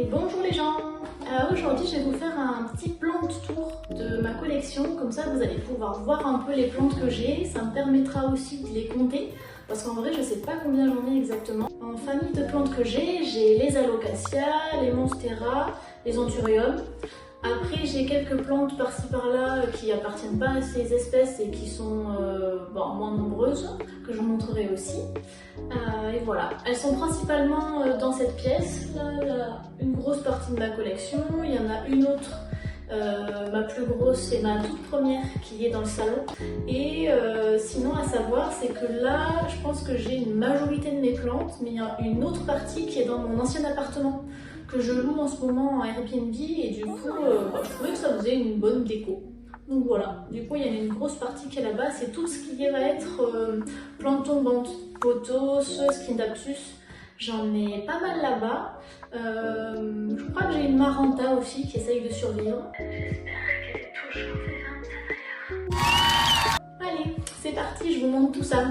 Et bonjour les gens. Aujourd'hui je vais vous faire un petit plant tour de ma collection, comme ça vous allez pouvoir voir un peu les plantes que j'ai, ça me permettra aussi de les compter, parce qu'en vrai je sais pas combien j'en ai exactement. En famille de plantes que j'ai les alocasia, les monstera, les anthuriums. Après j'ai quelques plantes par-ci par-là qui appartiennent pas à ces espèces et qui sont moins nombreuses, que je vous montrerai aussi. Et voilà, elles sont principalement dans cette pièce, là, une grosse partie de ma collection. Il y en a une autre, ma plus grosse, c'est ma toute première qui est dans le salon. Et sinon à savoir, c'est que là, je pense que j'ai une majorité de mes plantes, mais il y a une autre partie qui est dans mon ancien appartement, que je loue en ce moment en Airbnb, et du coup, je trouvais que ça faisait une bonne déco. Donc voilà, du coup il y a une grosse partie qui est là-bas, c'est tout ce qui va être plantes tombantes, pothos, scindapsus, j'en ai pas mal là-bas. Je crois que j'ai une maranta aussi qui essaye de survivre. J'espère qu'elle est toujours vivante d'ailleurs. Allez, c'est parti, je vous montre tout ça.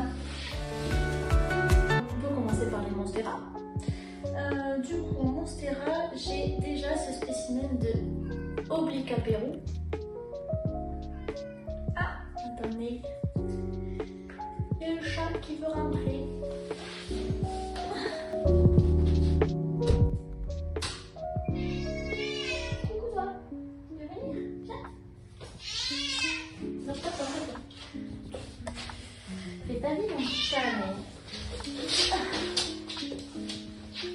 On peut commencer par les monstera. Du coup, en monstera, j'ai déjà ce spécimen de Oblica Peru. Ah, attendez. Il y a le chat qui veut rentrer. Coucou toi, tu veux venir? Viens. Non, pas toi, pas toi. Fais ta vie, mon chat, mais...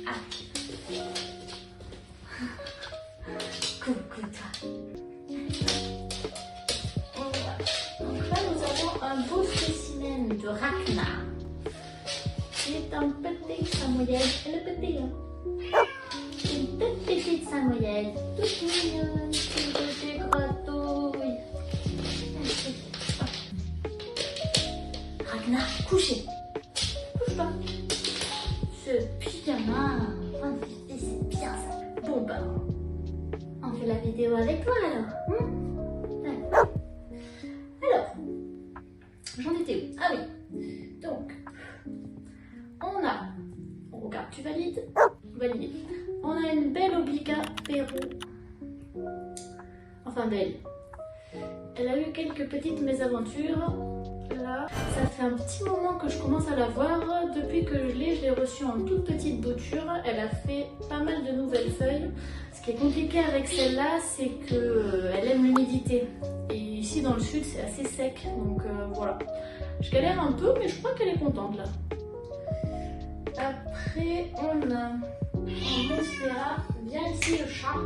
Ah. Coucou toi. Donc là, nous avons un beau spécimen de Rachna. C'est un petit samoyède. Le petit là. Une toute petite samoyède. Toute mignonne. Une petite gratouille. Rachna, couchez. Couche-toi. Ce pyjama. C'est bien ça. Bon bah, on fait la vidéo avec toi alors. Alors, j'en étais où? Ah oui. Donc, regarde, tu valides? Valide. On a une belle Oblica Peru. Enfin belle. Elle a eu quelques petites mésaventures. Là, ça fait un petit moment que je commence à la voir. Depuis que je l'ai reçue en toute petite bouture. Elle a fait pas mal de nouvelles feuilles. Ce qui est compliqué avec celle-là, c'est qu'elle aime l'humidité. Et ici dans le sud, c'est assez sec. Donc voilà. Je galère un peu, mais je crois qu'elle est contente là. Après, on a un monstera. Viens ici le chat.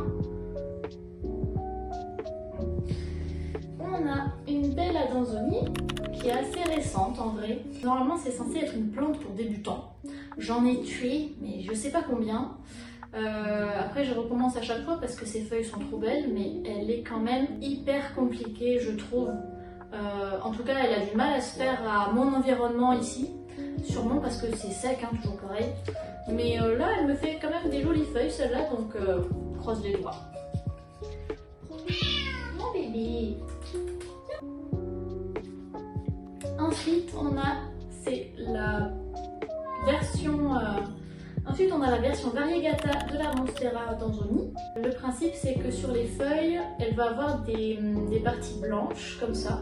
On a une belle Adansonie qui est assez récente en vrai. Normalement c'est censé être une plante pour débutants. J'en ai tué, mais je sais pas combien. Après je recommence à chaque fois parce que ses feuilles sont trop belles, mais elle est quand même hyper compliquée je trouve. En tout cas elle a du mal à se faire à mon environnement ici. Sûrement parce que c'est sec, hein, toujours pareil. Mais là elle me fait quand même des jolies feuilles celle-là, donc croise les doigts. Mon bébé. Ensuite, on a la version variegata de la monstera Adansonie. Le principe, c'est que sur les feuilles, elle va avoir des parties blanches comme ça.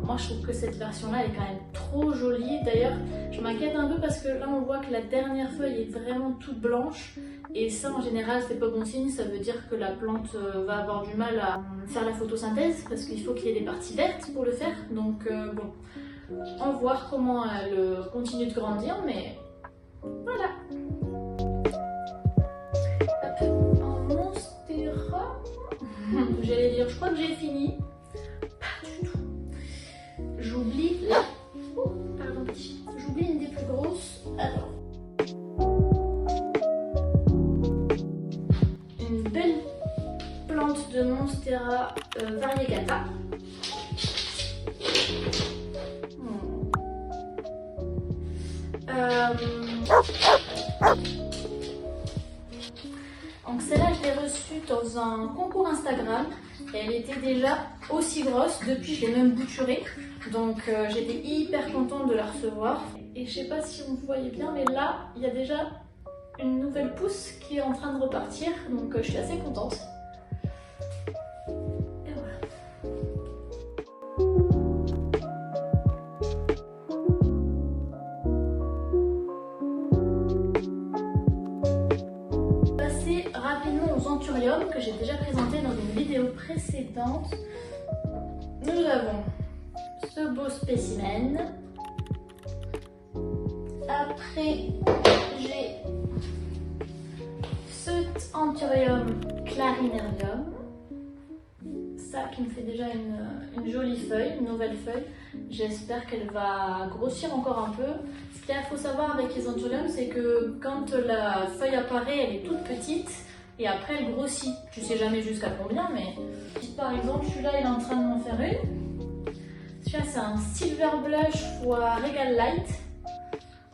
Moi, je trouve que cette version-là est quand même trop jolie. D'ailleurs, je m'inquiète un peu parce que là, on voit que la dernière feuille est vraiment toute blanche. Et ça, en général, c'est pas bon signe. Ça veut dire que la plante va avoir du mal à faire la photosynthèse parce qu'il faut qu'il y ait des parties vertes pour le faire. Donc, bon, on va voir comment elle continue de grandir, mais voilà. Hop, en monstera, j'allais dire, je crois que j'ai fini. Pas du tout. J'oublie là. Oh, pardon, petit. J'oublie une des plus grosses. Alors. Une belle plante de monstera variegata. Donc celle-là, je l'ai reçue dans un concours Instagram. Elle était déjà aussi grosse, depuis je l'ai même bouturée. Donc j'étais hyper contente de la recevoir. Et je sais pas si vous voyez bien, mais là, il y a déjà une nouvelle pousse qui est en train de repartir, donc je suis assez contente. Et voilà. Passer rapidement aux anthuriums que j'ai déjà présenté dans une vidéo précédente. Nous avons ce beau spécimen. Après, j'ai cet anthurium clarinerium. Ça qui me fait déjà une jolie feuille, une nouvelle feuille. J'espère qu'elle va grossir encore un peu. Ce qu'il faut savoir avec les anthuriums, c'est que quand la feuille apparaît, elle est toute petite et après elle grossit. Tu sais jamais jusqu'à combien, mais par exemple, celui-là, il est en train de m'en faire une. Celui-là, c'est un Silver Blush fois Regal Light.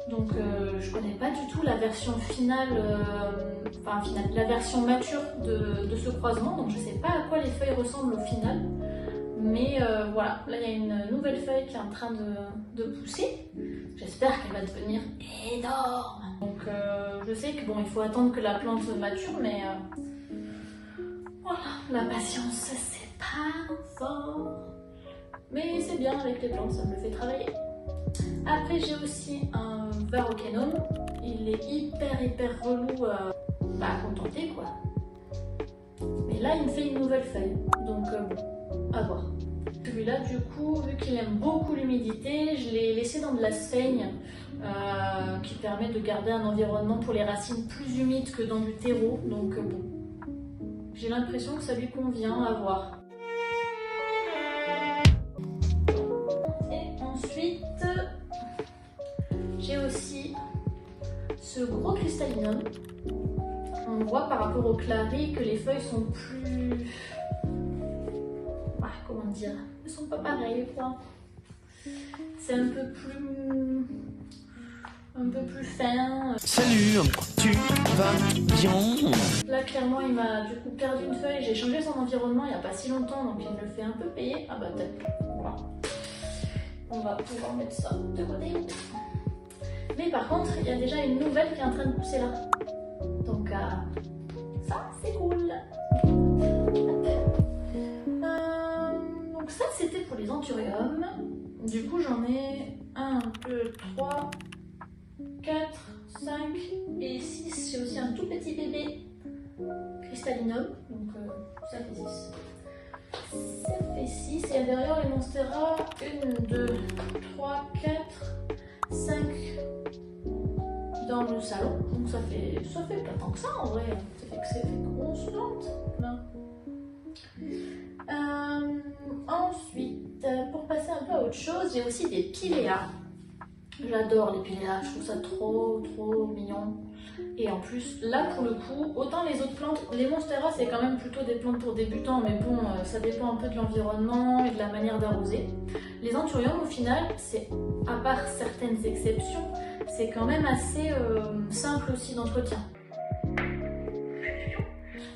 Donc je connais pas du tout la version finale, la version mature de ce croisement, donc je sais pas à quoi les feuilles ressemblent au final. Mais voilà, là il y a une nouvelle feuille qui est en train de pousser. J'espère qu'elle va devenir énorme. Donc je sais que bon, il faut attendre que la plante mature, mais voilà, la patience c'est pas fort. Mais c'est bien avec les plantes, ça me fait travailler. Après j'ai aussi un Varroquenum, il est hyper relou à contenter quoi. Mais là il me fait une nouvelle feuille, donc bon, à voir. Celui-là du coup, vu qu'il aime beaucoup l'humidité, je l'ai laissé dans de la seigne qui permet de garder un environnement pour les racines plus humide que dans du terreau, donc bon. J'ai l'impression que ça lui convient, à voir. Et ensuite, j'ai aussi ce gros cristallinum. On voit par rapport au clary que les feuilles sont plus... comment dire? Elles sont pas pareilles quoi. C'est un peu plus fin. Salut, tu vas bien? Là clairement il m'a du coup perdu une feuille. J'ai changé son environnement il n'y a pas si longtemps, donc il me le fait un peu payer. Ah bah peut-être. Voilà. On va pouvoir mettre ça de côté. Mais par contre, il y a déjà une nouvelle qui est en train de pousser là. Donc ça, c'est cool. Donc ça, c'était pour les anthuriums. Du coup, j'en ai 1, 2, 3, 4, 5 et 6. J'ai aussi un tout petit bébé cristallinum. Donc ça fait 6. Ça fait 6. Et derrière les monstera, 1, 2, 3, 4, 5 dans le salon. Donc ça fait pas tant que ça en vrai. Ça fait que c'est une grosse plante. Non. Ensuite, pour passer un peu à autre chose, j'ai aussi des piléas. J'adore les piléas, je trouve ça trop mignon. Et en plus, là pour le coup, autant les autres plantes, les monstera c'est quand même plutôt des plantes pour débutants, mais bon, ça dépend un peu de l'environnement et de la manière d'arroser. Les anthuriums au final, c'est, à part certaines exceptions, c'est quand même assez simple aussi d'entretien.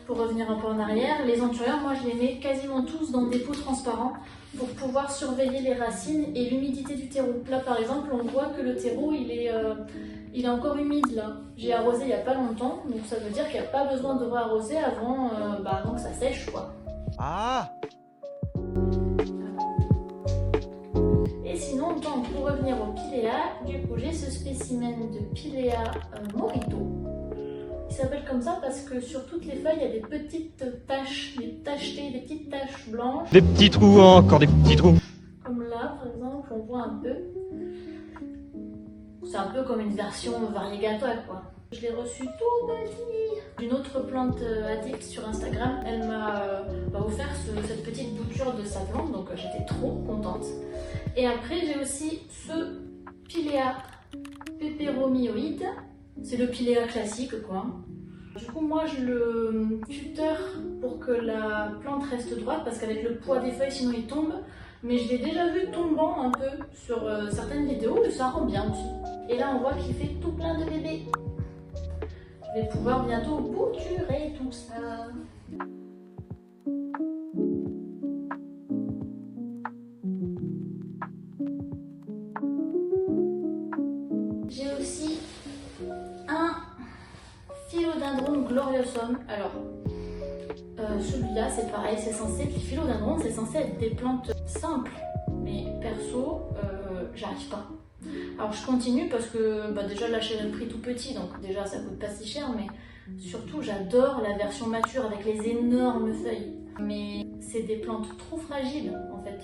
Pour revenir un peu en arrière, les anthuriums, moi je les mets quasiment tous dans des pots transparents pour pouvoir surveiller les racines et l'humidité du terreau. Là par exemple, on voit que le terreau il est encore humide là. J'ai arrosé il n'y a pas longtemps, donc ça veut dire qu'il n'y a pas besoin de re-arroser avant que ça sèche quoi. Ah! Et sinon, donc, pour revenir au pilea, du coup j'ai ce spécimen de pilea morito. Il s'appelle comme ça parce que sur toutes les feuilles, il y a des petites taches, des tachetées, des petites taches blanches. Des petits trous, encore des petits trous. Comme là, par exemple, on voit un peu. C'est un peu comme une version variegata, quoi. Je l'ai reçu tout petit d'une autre plante addict sur Instagram. Elle m'a offert cette petite bouture de sa plante, donc j'étais trop contente. Et après, j'ai aussi ce pilea peperomioide. C'est le pilea classique quoi. Du coup moi je le tuteur pour que la plante reste droite parce qu'avec le poids des feuilles sinon il tombe. Mais je l'ai déjà vu tombant un peu sur certaines vidéos et ça rend bien aussi. Et là on voit qu'il fait tout plein de bébés. Je vais pouvoir bientôt bouturer tout ça. J'ai aussi un Philodendron gloriosum. Alors, celui-là, c'est pareil, c'est censé être les philodendrons, c'est censé être des plantes simples. Mais perso, j'arrive pas. Alors je continue parce que déjà là j'ai le prix tout petit, donc déjà ça coûte pas si cher, mais surtout j'adore la version mature avec les énormes feuilles. Mais c'est des plantes trop fragiles en fait.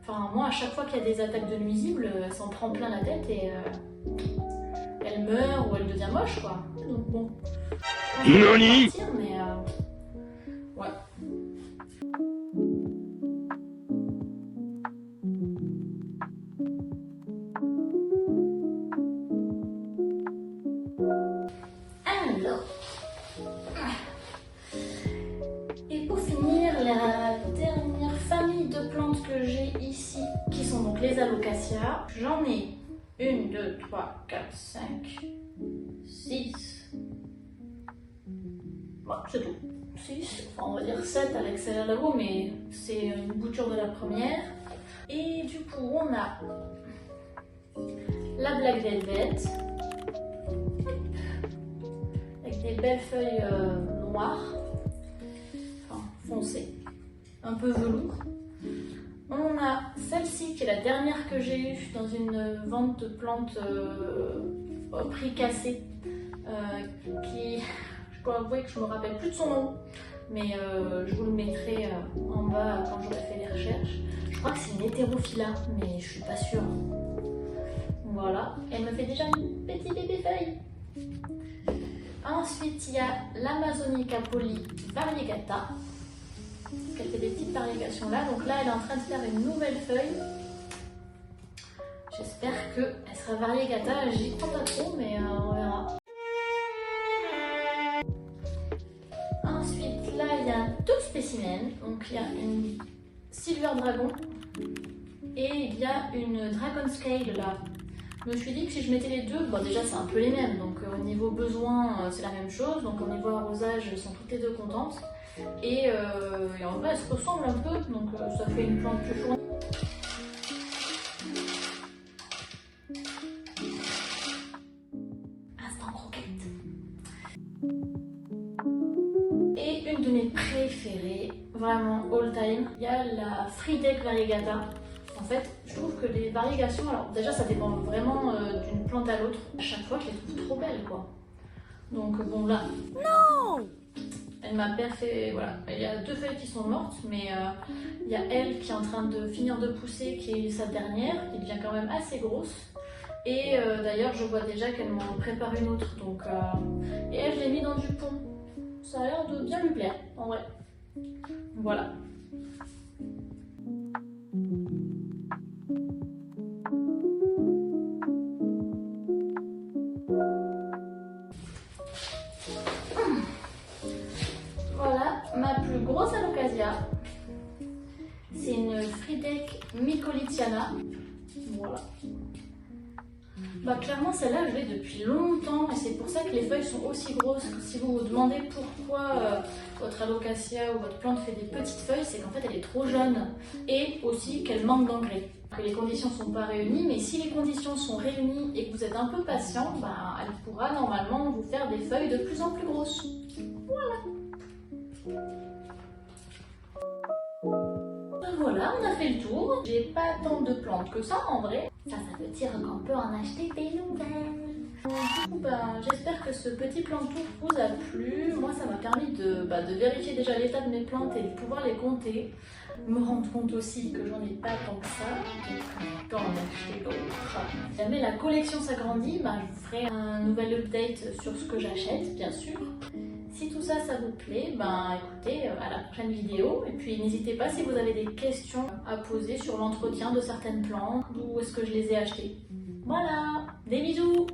Enfin moi à chaque fois qu'il y a des attaques de nuisibles, ça s'en prend plein la tête et elle meurt ou elle devient moche quoi. Donc bon, je vais partir, mais ouais. Alors, et pour finir, la dernière famille de plantes que j'ai ici, qui sont donc les Alocasia. J'en ai 1, 2, 3, 4, 5, 6. Bon, c'est tout. 6, enfin on va dire 7 avec celle là-haut, mais c'est une bouture de la première. Et du coup, on a la Black Velvet, des belles feuilles noires, enfin foncées, un peu velours. On a celle-ci qui est la dernière que j'ai eue dans une vente de plantes au prix cassé, qui, je dois avouer que je me rappelle plus de son nom, mais je vous le mettrai en bas quand j'aurai fait les recherches. Je crois que c'est une hétérophylla, mais je suis pas sûre. Voilà, elle me fait déjà une petite bébé feuille. Ensuite, il y a l'Amazonica poly variegata. Elle fait des petites variégations là. Donc là, elle est en train de faire une nouvelle feuille. J'espère qu'elle sera variegata. J'y crois pas trop, mais on verra. Ensuite, là, il y a deux spécimens. Donc il y a une Silver Dragon et il y a une Dragon Scale là. Je me suis dit que si je mettais les deux, bon déjà c'est un peu les mêmes, donc au niveau besoin c'est la même chose, donc au niveau arrosage elles sont toutes les deux contentes, et en vrai elles se ressemblent un peu, donc ça fait une plante plus fournie. Instant croquette. Et une de mes préférées, vraiment all time, il y a la Friedeck variegata. En fait, je trouve que les variégations, alors déjà ça dépend vraiment d'une plante à l'autre. À chaque fois, je les trouve trop belles, quoi. Donc bon là, non, elle m'a fait, voilà, il y a deux feuilles qui sont mortes, mais il y a elle qui est en train de finir de pousser, qui est sa dernière, qui devient quand même assez grosse. Et d'ailleurs, je vois déjà qu'elle m'en prépare une autre, donc et elle, je l'ai mis dans du pont. Ça a l'air de bien lui plaire, en vrai. Voilà. Voilà ma plus grosse alocasia. C'est une Friedeck mycolithiana. Voilà. Bah clairement celle-là je l'ai depuis longtemps et c'est pour ça que les feuilles sont aussi grosses. Si vous vous demandez pourquoi votre alocasia ou votre plante fait des petites feuilles, c'est qu'en fait elle est trop jeune et aussi qu'elle manque d'engrais. Que les conditions ne sont pas réunies, mais si les conditions sont réunies et que vous êtes un peu patient, bah, elle pourra normalement vous faire des feuilles de plus en plus grosses. Voilà. Voilà, on a fait le tour. J'ai pas tant de plantes que ça en vrai. Ça veut dire qu'on peut en acheter des nouvelles. Du coup, j'espère que ce petit plan de tour vous a plu. Moi, ça m'a permis de vérifier déjà l'état de mes plantes et de pouvoir les compter. Me rendre compte aussi que j'en ai pas tant que ça, donc d'en acheter d'autres. Si jamais la collection s'agrandit, je vous ferai un nouvel update sur ce que j'achète, bien sûr. Si tout ça, ça vous plaît, écoutez, à la prochaine vidéo. Et puis n'hésitez pas si vous avez des questions à poser sur l'entretien de certaines plantes, où est-ce que je les ai achetées. Voilà, des bisous!